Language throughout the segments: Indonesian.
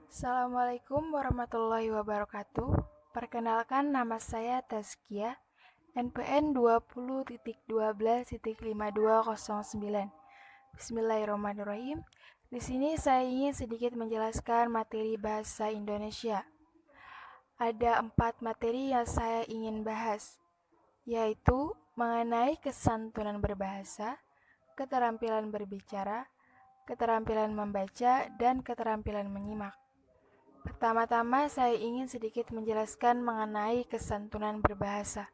Assalamualaikum warahmatullahi wabarakatuh. Perkenalkan, nama saya Tazkia, NPN 20.12.5209. Bismillahirrahmanirrahim. Di sini saya ingin sedikit menjelaskan materi bahasa Indonesia. Ada 4 materi yang saya ingin bahas, yaitu mengenai kesantunan berbahasa, keterampilan berbicara, keterampilan membaca, dan keterampilan menyimak. Pertama-tama saya ingin sedikit menjelaskan mengenai kesantunan berbahasa.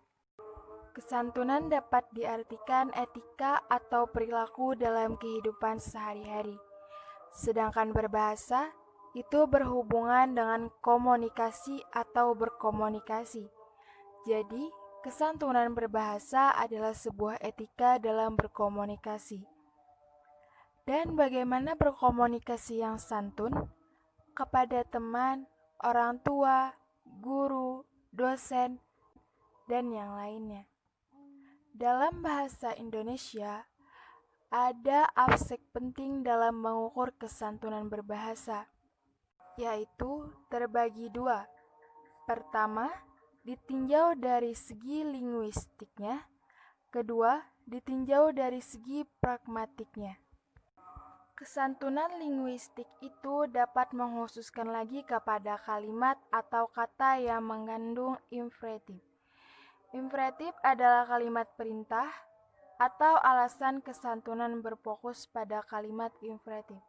Kesantunan dapat diartikan etika atau perilaku dalam kehidupan sehari-hari. Sedangkan berbahasa itu berhubungan dengan komunikasi atau berkomunikasi. Jadi, kesantunan berbahasa adalah sebuah etika dalam berkomunikasi. Dan bagaimana berkomunikasi yang santun? Kepada teman, orang tua, guru, dosen, dan yang lainnya. Dalam bahasa Indonesia, ada aspek penting dalam mengukur kesantunan berbahasa, yaitu terbagi dua. Pertama, ditinjau dari segi linguistiknya. Kedua, ditinjau dari segi pragmatiknya. Kesantunan linguistik itu dapat mengkhususkan lagi kepada kalimat atau kata yang mengandung infinitif. Infinitif adalah kalimat perintah atau alasan kesantunan berfokus pada kalimat infinitif.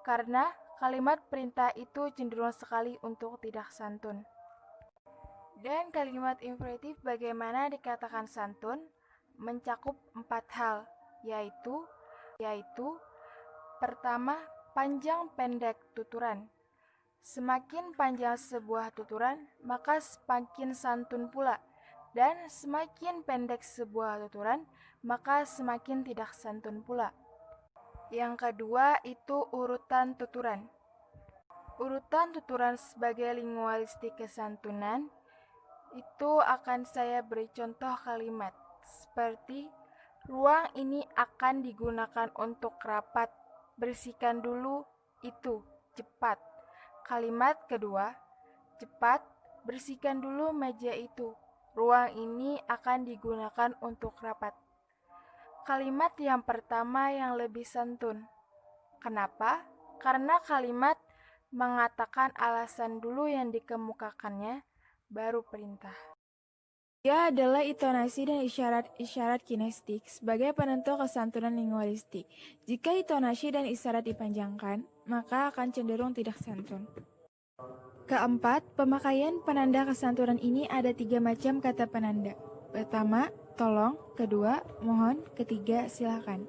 Karena kalimat perintah itu cenderung sekali untuk tidak santun. Dan kalimat infinitif bagaimana dikatakan santun mencakup 4 hal, yaitu pertama, panjang pendek tuturan. Semakin panjang sebuah tuturan, maka semakin santun pula. Dan semakin pendek sebuah tuturan, maka semakin tidak santun pula. Yang kedua itu urutan tuturan. Urutan tuturan sebagai linguistik kesantunan itu akan saya beri contoh kalimat seperti ruang ini akan digunakan untuk rapat. Bersihkan dulu itu, cepat. Kalimat kedua, cepat, bersihkan dulu meja itu. Ruang ini akan digunakan untuk rapat. Kalimat yang pertama yang lebih santun. Kenapa? Karena kalimat mengatakan alasan dulu yang dikemukakannya, baru perintah. Dia adalah intonasi dan isyarat-isyarat kinestik sebagai penentu kesantunan linguistik. Jika intonasi dan isyarat dipanjangkan, maka akan cenderung tidak santun. Keempat, pemakaian penanda kesantunan ini ada 3 macam kata penanda. Pertama, tolong. Kedua, mohon. Ketiga, silakan.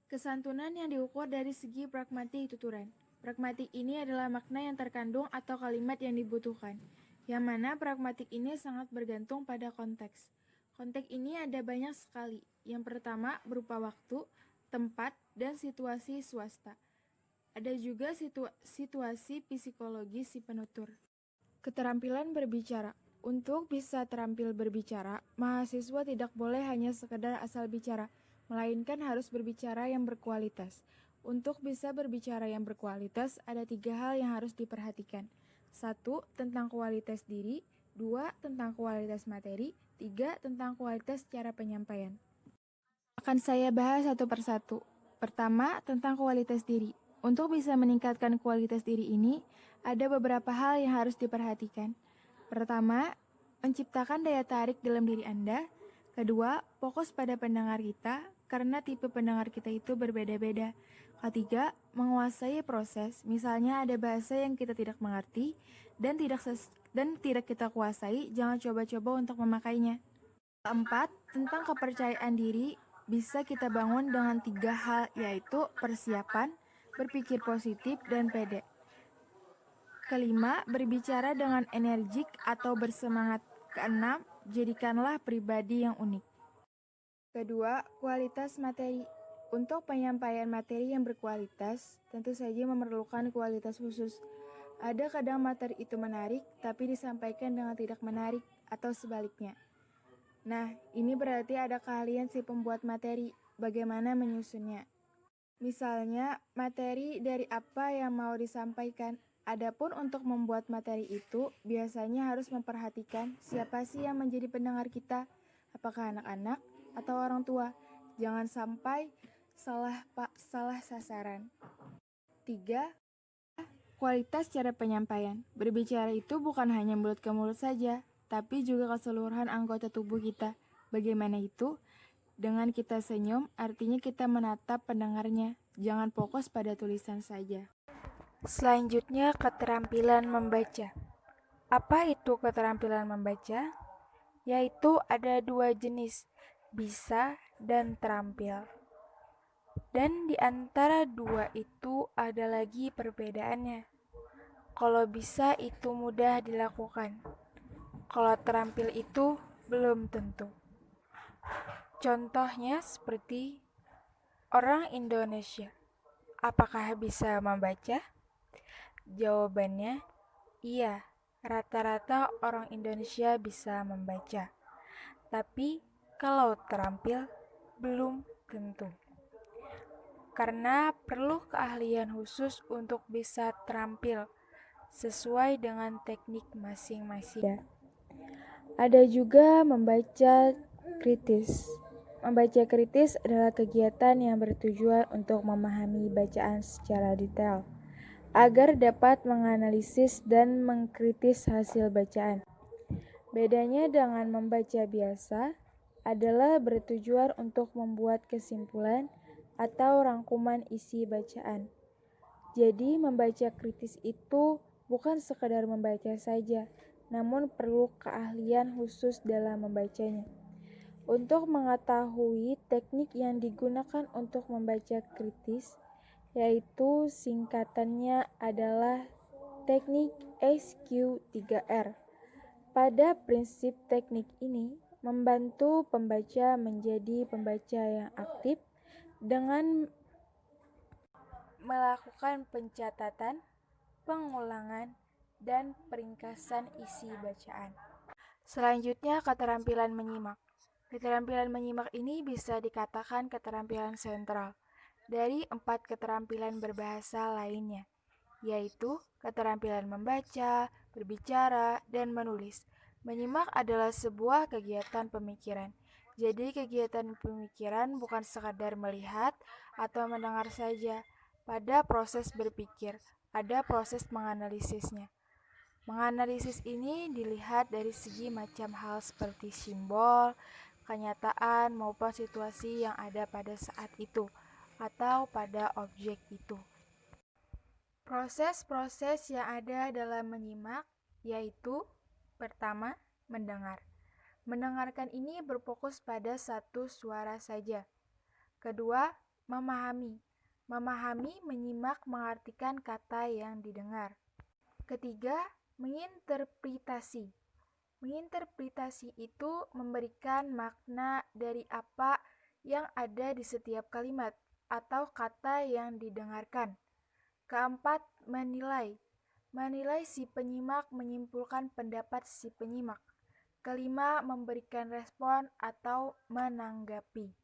Kesantunan yang diukur dari segi pragmatik tuturan. Pragmatik ini adalah makna yang terkandung atau kalimat yang dibutuhkan, yang mana pragmatik ini sangat bergantung pada konteks. Konteks ini ada banyak sekali. Yang pertama berupa waktu, tempat, dan situasi swasta. Ada juga situasi psikologis si penutur. Keterampilan berbicara. Untuk bisa terampil berbicara, mahasiswa tidak boleh hanya sekedar asal bicara, melainkan harus berbicara yang berkualitas. Untuk bisa berbicara yang berkualitas, ada 3 hal yang harus diperhatikan. 1. Tentang kualitas diri. 2. Tentang kualitas materi. 3. Tentang kualitas cara penyampaian. Akan saya bahas satu persatu. Pertama, tentang kualitas diri. Untuk bisa meningkatkan kualitas diri ini, ada beberapa hal yang harus diperhatikan. Pertama, menciptakan daya tarik dalam diri Anda. Kedua, fokus pada pendengar kita, karena tipe pendengar kita itu berbeda-beda. Ketiga, menguasai proses, misalnya ada bahasa yang kita tidak mengerti dan tidak kita kuasai, jangan coba-coba untuk memakainya. Keempat, tentang kepercayaan diri, bisa kita bangun dengan 3 hal, yaitu persiapan, berpikir positif, dan pede. Kelima, berbicara dengan energik atau bersemangat. Keenam, jadikanlah pribadi yang unik. Kedua, kualitas materi. Untuk penyampaian materi yang berkualitas, tentu saja memerlukan kualitas khusus. Ada kadang materi itu menarik, tapi disampaikan dengan tidak menarik, atau sebaliknya. Nah, ini berarti ada keahlian si pembuat materi, bagaimana menyusunnya. Misalnya, materi dari apa yang mau disampaikan, Adapun untuk membuat materi itu, biasanya harus memperhatikan siapa sih yang menjadi pendengar kita, apakah anak-anak atau orang tua. Jangan sampai salah sasaran. 3. Kualitas cara penyampaian. Berbicara itu bukan hanya mulut ke mulut saja, tapi juga keseluruhan anggota tubuh kita. Bagaimana itu? Dengan kita senyum, artinya kita menatap pendengarnya. Jangan fokus pada tulisan saja. Selanjutnya, keterampilan membaca. Apa itu keterampilan membaca? Yaitu ada 2 jenis, bisa dan terampil. Dan di antara 2 itu ada lagi perbedaannya. Kalau bisa itu mudah dilakukan. Kalau terampil itu belum tentu. Contohnya seperti orang Indonesia. Apakah bisa membaca? Jawabannya, iya. Rata-rata orang Indonesia bisa membaca. Tapi kalau terampil, belum tentu. Karena perlu keahlian khusus untuk bisa terampil sesuai dengan teknik masing-masing. Ada juga membaca kritis. Membaca kritis adalah kegiatan yang bertujuan untuk memahami bacaan secara detail, agar dapat menganalisis dan mengkritis hasil bacaan. Bedanya dengan membaca biasa adalah bertujuan untuk membuat kesimpulan atau rangkuman isi bacaan. Jadi membaca kritis itu bukan sekadar membaca saja, namun perlu keahlian khusus dalam membacanya. Untuk mengetahui teknik yang digunakan untuk membaca kritis, yaitu singkatannya adalah teknik SQ3R. Pada prinsip teknik ini, membantu pembaca menjadi pembaca yang aktif dengan melakukan pencatatan, pengulangan, dan peringkasan isi bacaan. Selanjutnya, keterampilan menyimak. Keterampilan menyimak ini bisa dikatakan keterampilan sentral dari 4 keterampilan berbahasa lainnya, yaitu keterampilan membaca, berbicara, dan menulis. Menyimak adalah sebuah kegiatan pemikiran. Jadi kegiatan pemikiran bukan sekadar melihat atau mendengar saja. Pada proses berpikir, ada proses menganalisisnya. Menganalisis ini dilihat dari segi macam hal seperti simbol, kenyataan maupun situasi yang ada pada saat itu atau pada objek itu. Proses-proses yang ada dalam menyimak yaitu pertama, mendengar. Mendengarkan ini berfokus pada satu suara saja. Kedua, memahami. Memahami, menyimak, mengartikan kata yang didengar. Ketiga, menginterpretasi. Menginterpretasi itu memberikan makna dari apa yang ada di setiap kalimat atau kata yang didengarkan. Keempat, menilai. Menilai si penyimak, menyimpulkan pendapat si penyimak. Kelima, memberikan respon atau menanggapi.